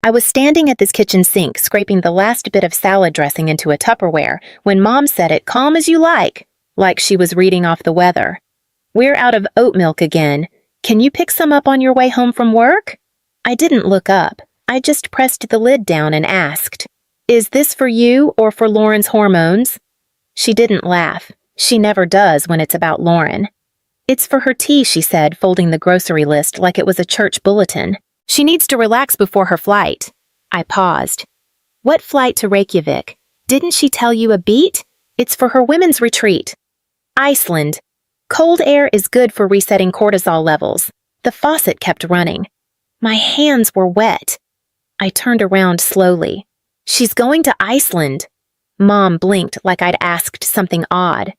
I was standing at this kitchen sink, scraping the last bit of salad dressing into a Tupperware, when Mom said it calm as you like she was reading off the weather. "We're out of oat milk again. Can you pick some up on your way home from work?" I didn't look up. I just pressed the lid down and asked, "Is this for you or for Lauren's hormones?" She didn't laugh. She never does when it's about Lauren. "It's for her tea," she said, folding the grocery list like it was a church bulletin. "She needs to relax before her flight." I paused. "What flight to Reykjavik? Didn't she tell you a beat? It's for her women's retreat." "Iceland. Cold air is good for resetting cortisol levels." The faucet kept running. My hands were wet. I turned around slowly. "She's going to Iceland." Mom blinked like I'd asked something odd.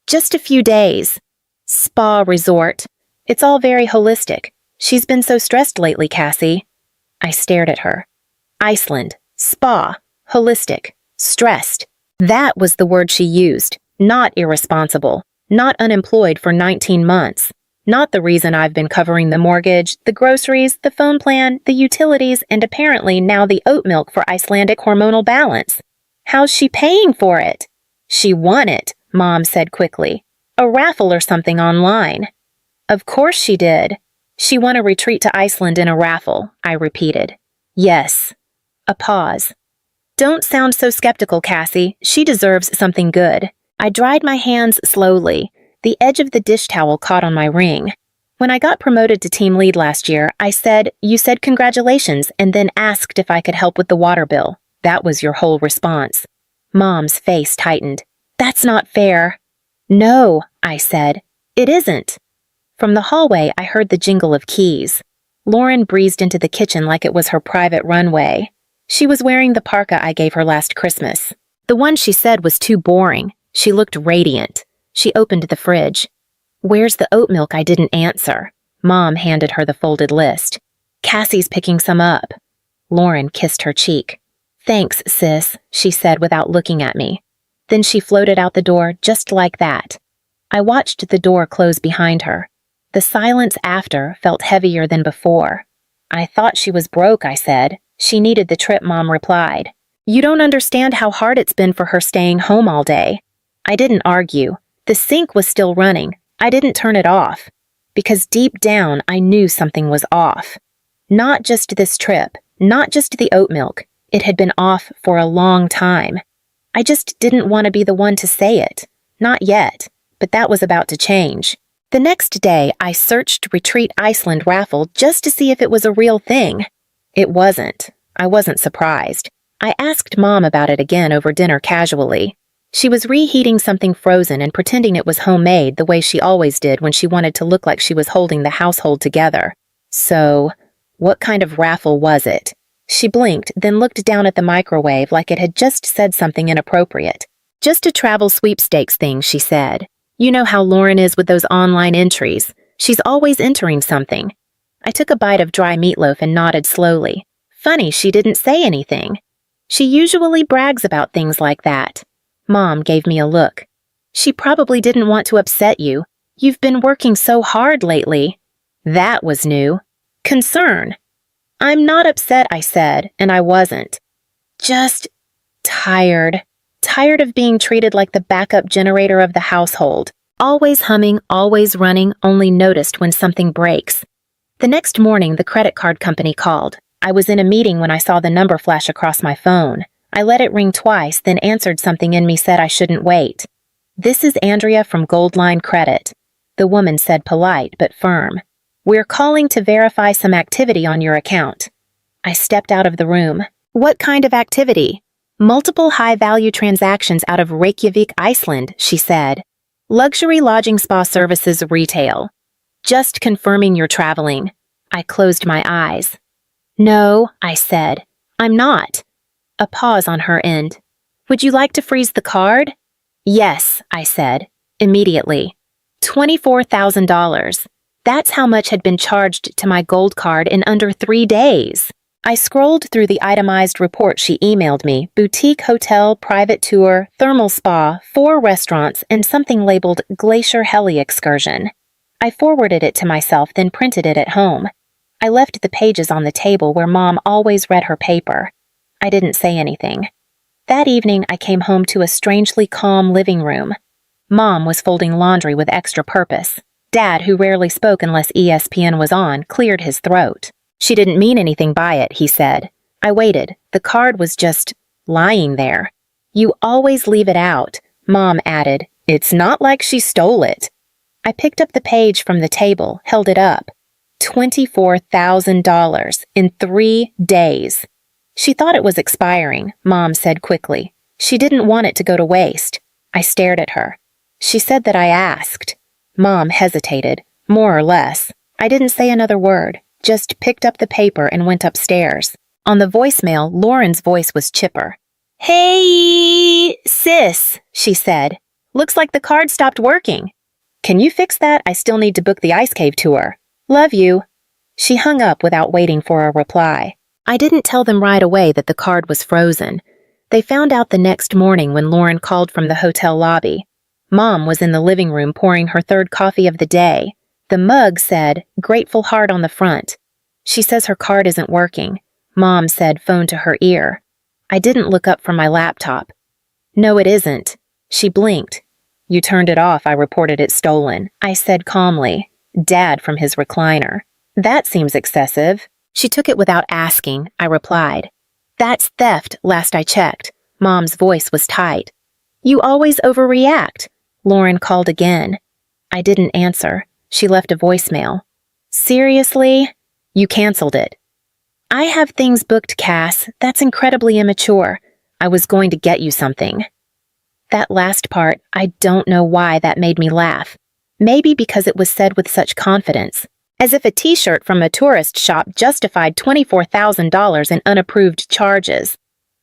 "Just a few days. Spa resort. It's all very holistic. She's been so stressed lately, Cassie." I stared at her. Iceland, spa, holistic, stressed. That was the word she used. Not irresponsible. Not unemployed for 19 months. Not the reason I've been covering the mortgage, the groceries, the phone plan, the utilities, and apparently now the oat milk for Icelandic hormonal balance. How's she paying for it? "She won it," Mom said quickly. "A raffle or something online." "Of course she did. She won a retreat to Iceland in a raffle," I repeated. "Yes." A pause. "Don't sound so skeptical, Cassie. She deserves something good." I dried my hands slowly. The edge of the dish towel caught on my ring. "When I got promoted to team lead last year, you said congratulations and then asked if I could help with the water bill. That was your whole response." Mom's face tightened. "That's not fair." "No," I said. "It isn't." From the hallway, I heard the jingle of keys. Lauren breezed into the kitchen like it was her private runway. She was wearing the parka I gave her last Christmas. The one she said was too boring. She looked radiant. She opened the fridge. "Where's the oat milk?" I didn't answer. Mom handed her the folded list. "Cassie's picking some up." Lauren kissed her cheek. "Thanks, sis," she said without looking at me. Then she floated out the door just like that. I watched the door close behind her. The silence after felt heavier than before. "I thought she was broke," I said. "She needed the trip," Mom replied. "You don't understand how hard it's been for her staying home all day." I didn't argue. The sink was still running. I didn't turn it off. Because deep down, I knew something was off. Not just this trip, not just the oat milk. It had been off for a long time. I just didn't want to be the one to say it. Not yet, but that was about to change. The next day, I searched Retreat Iceland raffle just to see if it was a real thing. It wasn't. I wasn't surprised. I asked Mom about it again over dinner casually. She was reheating something frozen and pretending it was homemade the way she always did when she wanted to look like she was holding the household together. "So, what kind of raffle was it?" She blinked, then looked down at the microwave like it had just said something inappropriate. "Just a travel sweepstakes thing," she said. "You know how Lauren is with those online entries. She's always entering something." I took a bite of dry meatloaf and nodded slowly. Funny she didn't say anything. She usually brags about things like that. Mom gave me a look. "She probably didn't want to upset you. You've been working so hard lately." That was new. Concern. "I'm not upset," I said, and I wasn't. Just tired. Tired of being treated like the backup generator of the household. Always humming, always running, only noticed when something breaks. The next morning, the credit card company called. I was in a meeting when I saw the number flash across my phone. I let it ring twice, then answered something in me said I shouldn't wait. "This is Andrea from Goldline Credit." The woman said polite but firm. "We're calling to verify some activity on your account." I stepped out of the room. "What kind of activity?" "Multiple high-value transactions out of Reykjavik, Iceland," she said. "Luxury lodging spa services retail." "Just confirming you're traveling." I closed my eyes. "No," I said. "I'm not." A pause on her end. "Would you like to freeze the card?" "Yes," I said, immediately. $24,000. That's how much had been charged to my gold card in under 3 days. I scrolled through the itemized report she emailed me: boutique hotel, private tour, thermal spa, 4 restaurants, and something labeled Glacier Heli Excursion. I forwarded it to myself, then printed it at home. I left the pages on the table where Mom always read her paper. I didn't say anything. That evening, I came home to a strangely calm living room. Mom was folding laundry with extra purpose. Dad, who rarely spoke unless ESPN was on, cleared his throat. She didn't mean anything by it, he said. I waited. The card was just lying there. You always leave it out, Mom added. It's not like she stole it. I picked up the page from the table, held it up. $24,000 in 3 days. She thought it was expiring, Mom said quickly. She didn't want it to go to waste. I stared at her. She said that I asked. Mom hesitated, more or less. I didn't say another word, just picked up the paper and went upstairs. On the voicemail, Lauren's voice was chipper. Hey, sis, she said. Looks like the card stopped working. Can you fix that? I still need to book the ice cave tour. Love you. She hung up without waiting for a reply. I didn't tell them right away that the card was frozen. They found out the next morning when Lauren called from the hotel lobby. Mom was in the living room pouring her third coffee of the day. The mug said, Grateful Heart on the front. She says her card isn't working. Mom said, phone to her ear. I didn't look up from my laptop. No, it isn't. She blinked. You turned it off. I reported it stolen. I said calmly. Dad from his recliner. That seems excessive. She took it without asking, I replied. That's theft, last I checked. Mom's voice was tight. You always overreact. Lauren called again. I didn't answer. She left a voicemail. Seriously? You canceled it. I have things booked, Cass. That's incredibly immature. I was going to get you something. That last part, I don't know why that made me laugh. Maybe because it was said with such confidence, as if a t-shirt from a tourist shop justified $24,000 in unapproved charges.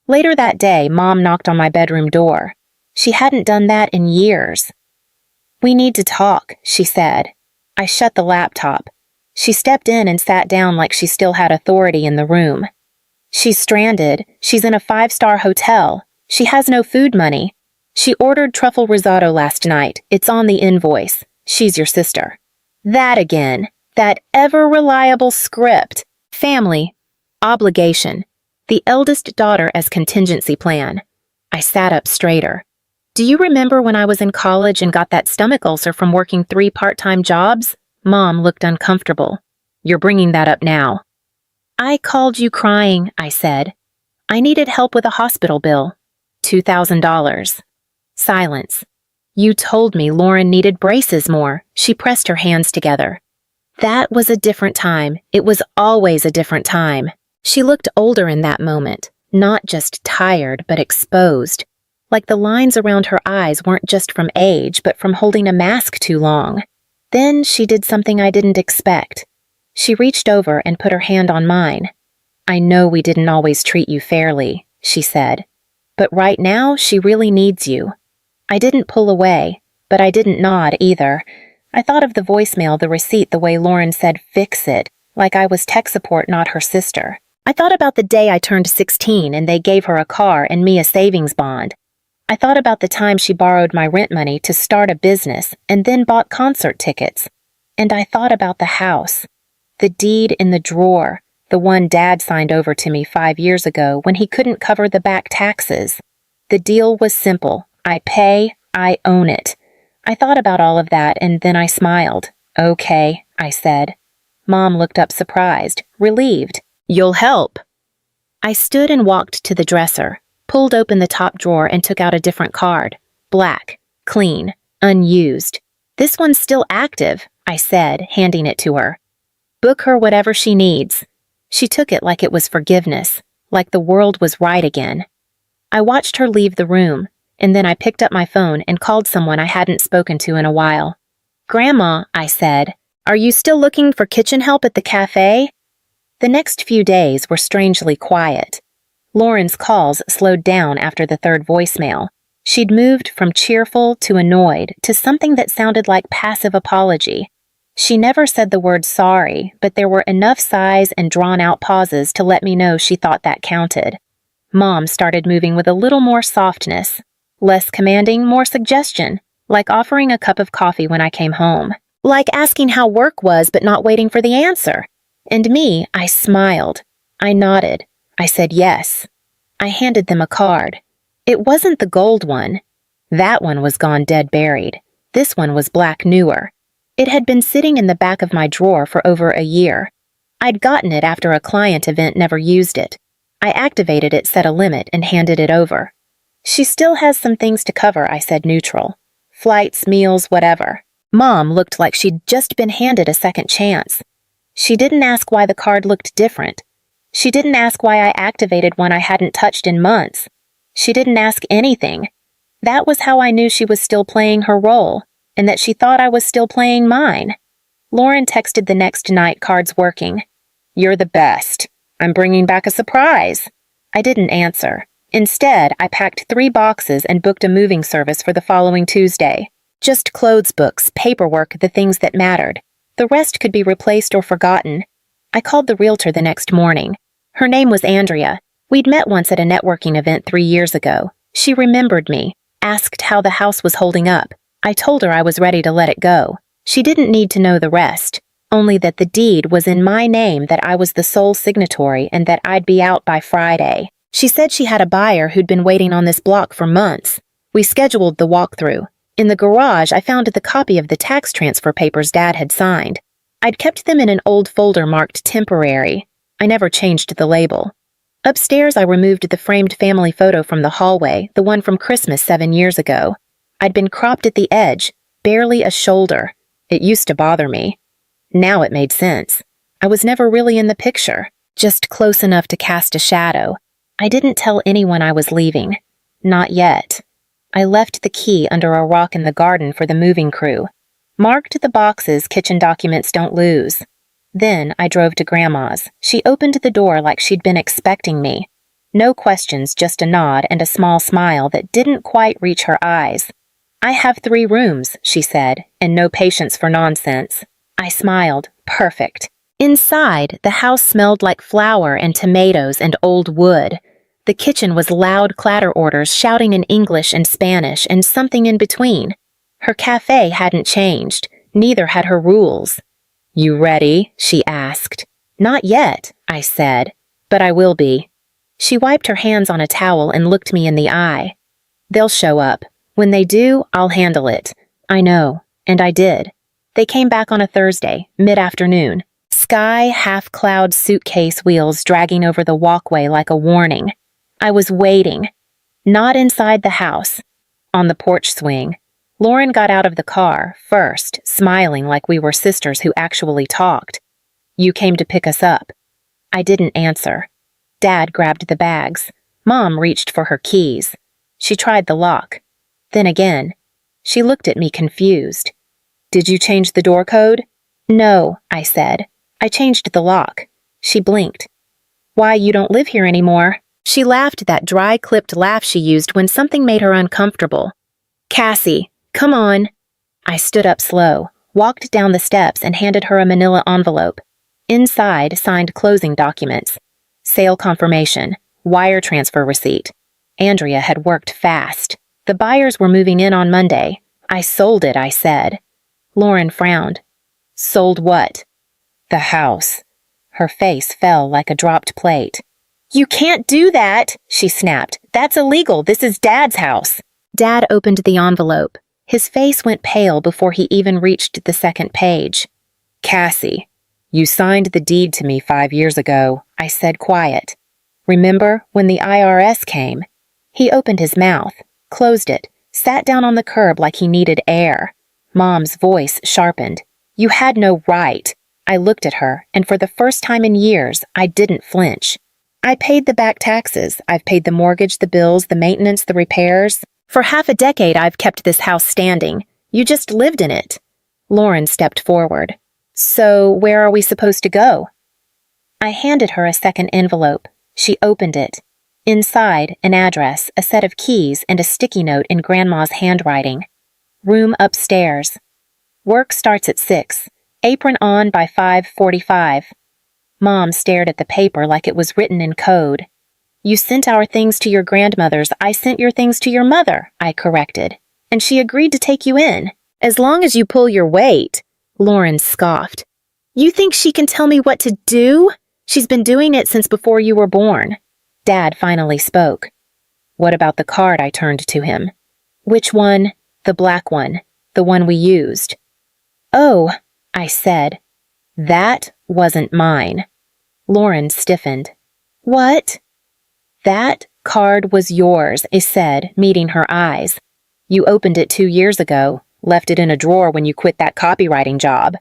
Later that day, Mom knocked on my bedroom door. She hadn't done that in years. We need to talk, she said. I shut the laptop. She stepped in and sat down like she still had authority in the room. She's stranded. She's in a 5-star hotel. She has no food money. She ordered truffle risotto last night. It's on the invoice. She's your sister. That again. That ever-reliable script. Family. Obligation. The eldest daughter as contingency plan. I sat up straighter. Do you remember when I was in college and got that stomach ulcer from working 3 part-time jobs? Mom looked uncomfortable. You're bringing that up now. I called you crying, I said. I needed help with a hospital bill. $2,000. Silence. You told me Lauren needed braces more. She pressed her hands together. That was a different time. It was always a different time. She looked older in that moment, not just tired, but exposed. Like the lines around her eyes weren't just from age, but from holding a mask too long. Then she did something I didn't expect. She reached over and put her hand on mine. I know we didn't always treat you fairly, she said. But right now, she really needs you. I didn't pull away, but I didn't nod either. I thought of the voicemail, the receipt, the way Lauren said, fix it, like I was tech support, not her sister. I thought about the day I turned 16 and they gave her a car and me a savings bond. I thought about the time she borrowed my rent money to start a business and then bought concert tickets. And I thought about the house, the deed in the drawer, the one Dad signed over to me 5 years ago when he couldn't cover the back taxes. The deal was simple. I pay, I own it. I thought about all of that and then I smiled. Okay, I said. Mom looked up surprised, relieved. You'll help. I stood and walked to the dresser, pulled open the top drawer and took out a different card. Black, clean, unused. This one's still active, I said, handing it to her. Book her whatever she needs. She took it like it was forgiveness, like the world was right again. I watched her leave the room, and then I picked up my phone and called someone I hadn't spoken to in a while. Grandma, I said, are you still looking for kitchen help at the cafe? The next few days were strangely quiet. Lauren's calls slowed down after the third voicemail. She'd moved from cheerful to annoyed to something that sounded like passive apology. She never said the word sorry, but there were enough sighs and drawn-out pauses to let me know she thought that counted. Mom started moving with a little more softness. Less commanding, more suggestion, like offering a cup of coffee when I came home. Like asking how work was but not waiting for the answer. And me, I smiled. I nodded. I said yes. I handed them a card. It wasn't the gold one. That one was gone dead buried. This one was black newer. It had been sitting in the back of my drawer for over a year. I'd gotten it after a client event never used it. I activated it, set a limit, and handed it over. She still has some things to cover, I said neutral. Flights, meals, whatever. Mom looked like she'd just been handed a second chance. She didn't ask why the card looked different. She didn't ask why I activated one I hadn't touched in months. She didn't ask anything. That was how I knew she was still playing her role, and that she thought I was still playing mine. Lauren texted the next night, cards working. You're the best. I'm bringing back a surprise. I didn't answer. Instead, I packed 3 boxes and booked a moving service for the following Tuesday. Just clothes books, paperwork, the things that mattered. The rest could be replaced or forgotten. I called the realtor the next morning. Her name was Andrea. We'd met once at a networking event 3 years ago. She remembered me, asked how the house was holding up. I told her I was ready to let it go. She didn't need to know the rest, only that the deed was in my name, that I was the sole signatory, and that I'd be out by Friday. She said she had a buyer who'd been waiting on this block for months. We scheduled the walkthrough. In the garage, I found the copy of the tax transfer papers Dad had signed. I'd kept them in an old folder marked temporary. I never changed the label. Upstairs, I removed the framed family photo from the hallway, the one from Christmas 7 years ago. I'd been cropped at the edge, barely a shoulder. It used to bother me. Now it made sense. I was never really in the picture, just close enough to cast a shadow. I didn't tell anyone I was leaving. Not yet. I left the key under a rock in the garden for the moving crew. Marked the boxes kitchen documents don't lose. Then I drove to Grandma's. She opened the door like she'd been expecting me. No questions, just a nod and a small smile that didn't quite reach her eyes. I have 3 rooms, she said, and no patience for nonsense. I smiled. Perfect. Inside, the house smelled like flour and tomatoes and old wood. The kitchen was loud clatter orders shouting in English and Spanish and something in between. Her cafe hadn't changed. Neither had her rules. You ready? She asked. Not yet, I said, but I will be. She wiped her hands on a towel and looked me in the eye. They'll show up. When they do, I'll handle it. I know, and I did. They came back on a Thursday, mid-afternoon. Sky half-cloud suitcase wheels dragging over the walkway like a warning. I was waiting. Not inside the house. On the porch swing. Lauren got out of the car, first, smiling like we were sisters who actually talked. You came to pick us up. I didn't answer. Dad grabbed the bags. Mom reached for her keys. She tried the lock. Then again. She looked at me confused. Did you change the door code? No, I said. I changed the lock. She blinked. Why, you don't live here anymore. She laughed, that dry, clipped laugh she used when something made her uncomfortable. Cassie, come on. I stood up slow, walked down the steps, and handed her a manila envelope. Inside, signed closing documents. Sale confirmation. Wire transfer receipt. Andrea had worked fast. The buyers were moving in on Monday. I sold it, I said. Lauren frowned. Sold what? The house. Her face fell like a dropped plate. You can't do that, she snapped. That's illegal. This is Dad's house. Dad opened the envelope. His face went pale before he even reached the second page. Cassie, you signed the deed to me 5 years ago, I said quiet. Remember when the IRS came? He opened his mouth, closed it, sat down on the curb like he needed air. Mom's voice sharpened. You had no right. I looked at her, and for the first time in years, I didn't flinch. I paid the back taxes. I've paid the mortgage, the bills, the maintenance, the repairs. For half a decade, I've kept this house standing. You just lived in it. Lauren stepped forward. So, where are we supposed to go? I handed her a second envelope. She opened it. Inside, an address, a set of keys, and a sticky note in Grandma's handwriting. Room upstairs. Work starts at 6. Apron on by 5:45. Mom stared at the paper like it was written in code. You sent our things to your grandmother's. I sent your things to your mother, I corrected. And she agreed to take you in. As long as you pull your weight, Lauren scoffed. You think she can tell me what to do? She's been doing it since before you were born. Dad finally spoke. What about the card? I turned to him. Which one? The black one. The one we used. Oh, I said. That wasn't mine. Lauren stiffened. What? That card was yours, I said, meeting her eyes. You opened it 2 years ago, left it in a drawer when you quit that copywriting job.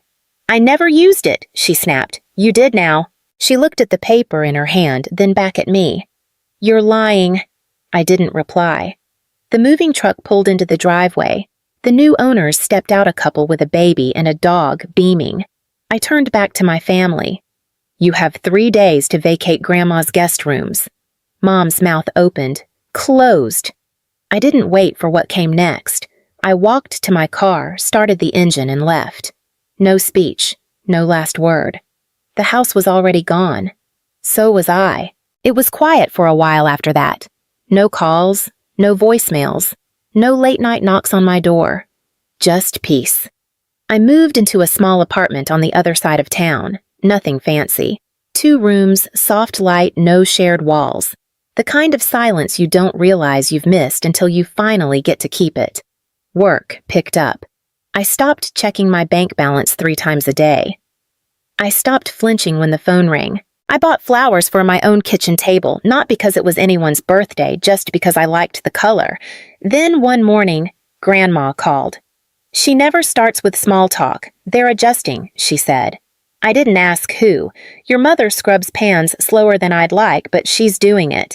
I never used it, she snapped. You did now. She looked at the paper in her hand, then back at me. You're lying. I didn't reply. The moving truck pulled into the driveway. The new owners stepped out, a couple with a baby and a dog, beaming. I turned back to my family. You have 3 days to vacate Grandma's guest rooms. Mom's mouth opened, closed. I didn't wait for what came next. I walked to my car, started the engine, and left. No speech, no last word. The house was already gone. So was I. It was quiet for a while after that. No calls, no voicemails, no late-night knocks on my door. Just peace. I moved into a small apartment on the other side of town. Nothing fancy. 2 rooms, soft light, no shared walls. The kind of silence you don't realize you've missed until you finally get to keep it. Work picked up. I stopped checking my bank balance 3 times a day. I stopped flinching when the phone rang. I bought flowers for my own kitchen table, not because it was anyone's birthday, just because I liked the color. Then one morning, Grandma called. She never starts with small talk. They're adjusting, she said. I didn't ask who. Your mother scrubs pans slower than I'd like, but she's doing it.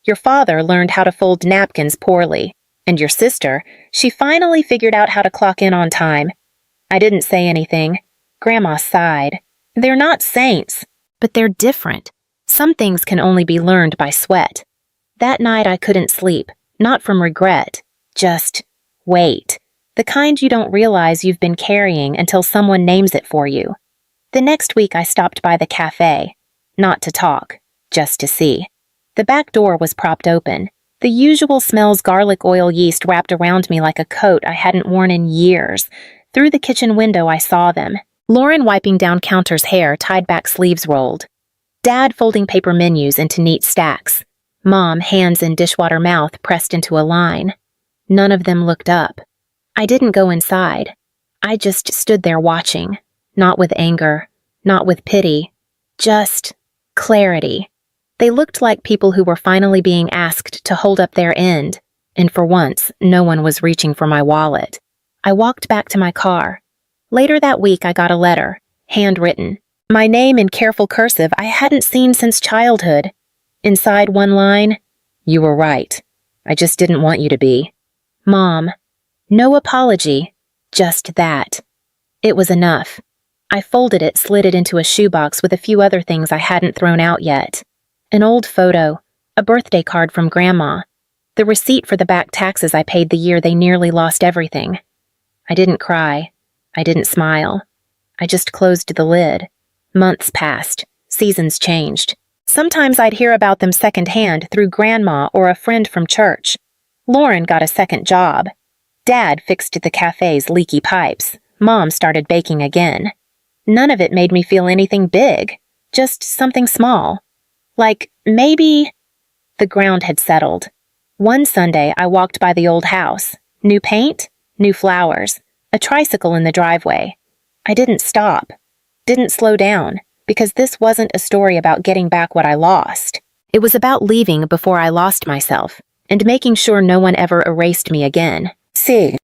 Your father learned how to fold napkins poorly. And your sister, she finally figured out how to clock in on time. I didn't say anything. Grandma sighed. They're not saints, but they're different. Some things can only be learned by sweat. That night I couldn't sleep, not from regret, just weight. The kind you don't realize you've been carrying until someone names it for you. The next week I stopped by the cafe, not to talk, just to see. The back door was propped open. The usual smells, garlic oil, yeast wrapped around me like a coat I hadn't worn in years. Through the kitchen window I saw them. Lauren wiping down Counter's hair, tied back sleeves rolled. Dad folding paper menus into neat stacks. Mom, hands in dishwater mouth pressed into a line. None of them looked up. I didn't go inside. I just stood there watching. Not with anger, not with pity. Just clarity. They looked like people who were finally being asked to hold up their end, and for once, no one was reaching for my wallet. I walked back to my car. Later that week, I got a letter, handwritten. My name in careful cursive I hadn't seen since childhood. Inside one line, you were right. I just didn't want you to be. Mom. No apology, just that. It was enough. I folded it, slid it into a shoebox with a few other things I hadn't thrown out yet. An old photo, a birthday card from Grandma, the receipt for the back taxes I paid the year they nearly lost everything. I didn't cry. I didn't smile. I just closed the lid. Months passed. Seasons changed. Sometimes I'd hear about them secondhand through Grandma or a friend from church. Lauren got a second job. Dad fixed the cafe's leaky pipes. Mom started baking again. None of it made me feel anything big, just something small. Like, maybe... The ground had settled. One Sunday, I walked by the old house. New paint, new flowers, a tricycle in the driveway. I didn't stop, didn't slow down, because this wasn't a story about getting back what I lost. It was about leaving before I lost myself, and making sure no one ever erased me again. See.